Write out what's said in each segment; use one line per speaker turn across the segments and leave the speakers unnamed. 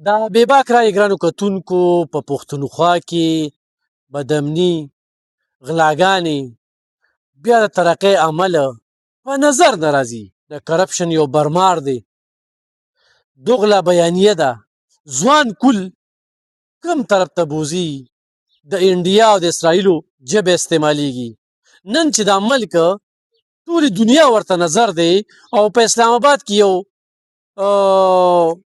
د بېباک رایې ګرانو کتونکو په پښتونخوا کې بدامني غلاګانې بیا د ترقۍ عمله په نظر نه راځي. د کرپشن یو برمار دی، دوغله بیانیه ده. ځوان کل کوم طرف ته بوځي، د انډیا او د اسرائیلو ژبه استعمالیږي. نن چې دا ملک ټولې دنیا ورته نظر دی او په اسلام آباد کې یو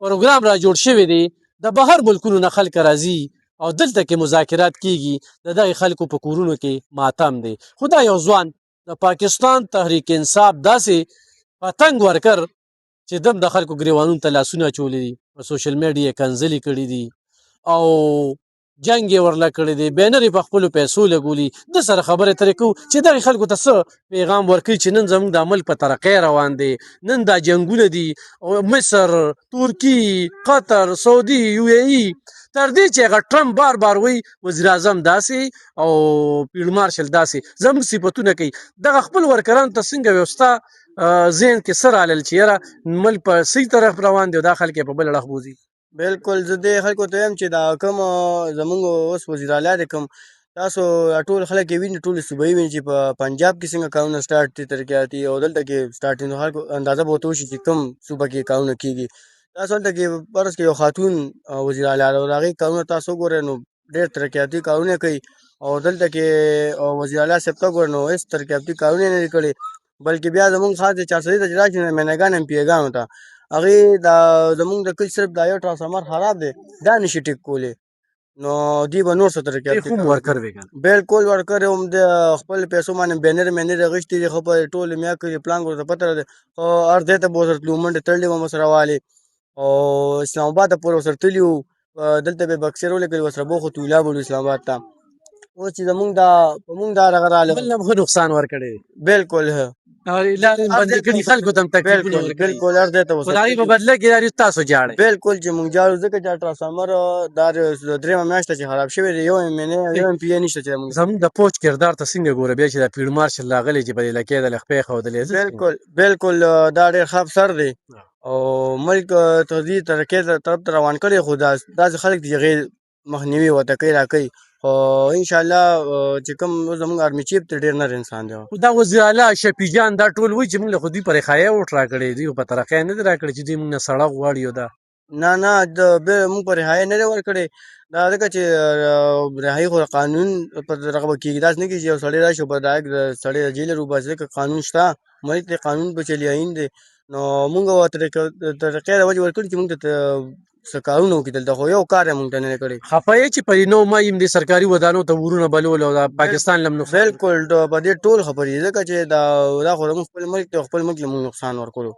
پروګرام را جوړ شوی دی، د بهر ملکونو نه خلک راځي او دلته کې مذاکرات کیږي. د دغې خلکو په کورونو کې ماتم دی. خو دا یو ځوان د پاکستان تحریک انصاف داسې پتنګ ورکر چې دم د خلکو ګریوانونو ته لاسونه اچولي دي، په سوشل میډیا یې کنځلې کړي دي او جنګ یې ورله کړی دی، بینر یې په خپلو پیسو لګولي. د سره خبرې ترې کوو چې دغې خلکو ته څه پیغام ورکوي چې نن زموږ دا ملک په ترقۍ روان دی. نن دا جنګونه دي مصر، ترکي، قطر، سعودي، یو ای ای، تر دې چې هغه ټرمپ بار بار وایي وزیر اعظم داسې او فیلډ مارشل داسې زموږ صفتونه کوي. دغه خپل ورکرانو ته څنګه وستا ذهن کې څه رالل چې یاره ملک په صحیح طرف روان دی او دا خلک یې په بل اړخ بوځي؟
بالکل زه دې خلکو ته وایم چې دا کوم زمونږ اوس وزیر اعلی دی کوم تاسو ټول خلک یې ویني، ټول صوبایي ویني چې په پنجاب کې څنګه کارونه سټارټ دي ترقیاتي، او دلته کې سټارټ دي. نو خلکو اندازه به ورته وشي چې کوم صوبه کې کارونه کېږي. تاسو هلته کې فرض کړئ یو خاتون وزیر اعلی ده او د هغې کارونه تاسو وګورئ نو ډېر ترقیاتي کارونه کوي، او دلته کې وزیر اعلی صاحب ته وګورئ نو هېڅ ترقیاتي کارونه یې نه دي کړي، بلکې بیا زمونږ خاص د چارسدي ته چې راشي نو مینهګان ایم پي ګانو ته هغې دا زمونږ د کلي صرف دا یو ټرانسفارمر خراب دی دا نشي ټیک کولی، نو دوی به نور څه ترقیاتي
ورکر وي کنه.
بالکل ورکر هم د خپل پیسو باندې بینر مینر اخیستي دي، خو په ټول میا کړي پلان ورته پته ده، خو هر ځای ته به ورسره تلو، منډې تړلې به ورسره والې او اسلام آباد ته پورې ورسره تللي وو، دلته به یې بکسیر ولیکلي ورسره بوخت ویلا بولو اسلام آباد ته. اوس چې زمونږ دا په مونږ دا دغه راغله
بل هم ښه نقصان ورکړی دی.
بالکل
لارې بندې کړي، خلکو ته هم تکلیفونه ورکړي.
بالکل هر ځای ته
خو د هغې په بدله کې دا تاسو جاړئ.
بالکل چې مونږ جاړو ځکه چې ټرانسفارمر دا درېیمه میاشت ده چې خراب شوی دی، یو ایم پي نشته چې
زموږ د پوج کردار ته څنګه ګوره بیا چې دا فیلډ مارشل راغلی چې په دې لکۍ د لخپې ښودلې.
بالکل دا ډېر ښه افسر دی او ملک تغذیې ترقۍ طرف ته روان کړی، خو داسې خلک دي چې هغې مخنیوي ورته کوي راکوي، خو انشاءالله چې کوم زموږ آرمي چیف دی ډېر نر انسان دی.
خو دا وزیر اعلی شفیع جان دا ټول وایي چې موږ له خو دوی په رخایه ووټ راکړی، دوی په ترقۍ نه دی راکړی چې دوی موږ نه سړک غواړي. او دا
نه موږ په رهایي نه دی ورکړی، دا ځکه چې رهایي خو قانون په دغه به کېږي، داسې نه کېږي چې یو سړی راشي او په ډایرکټ د سړی د جیله روباسي، ځکه قانون شته، ملک دی، قانون به چلي آیین دی. نو موږ ترقۍ د وجې ورکړي چې موږ ته څه کارونه وکړي دلته، خو یو کار یې موږ ته نه دی کړی.
خفه یې چې په 9 مه یې د سرکاري ودانو ته ورونه بلول او د پاکستان له نقصان.
بالکل په دې ټول خبرې ځکه چې دا خو زموږ خپل ملک دی او خپل ملک له موږ نقصان ورکړو.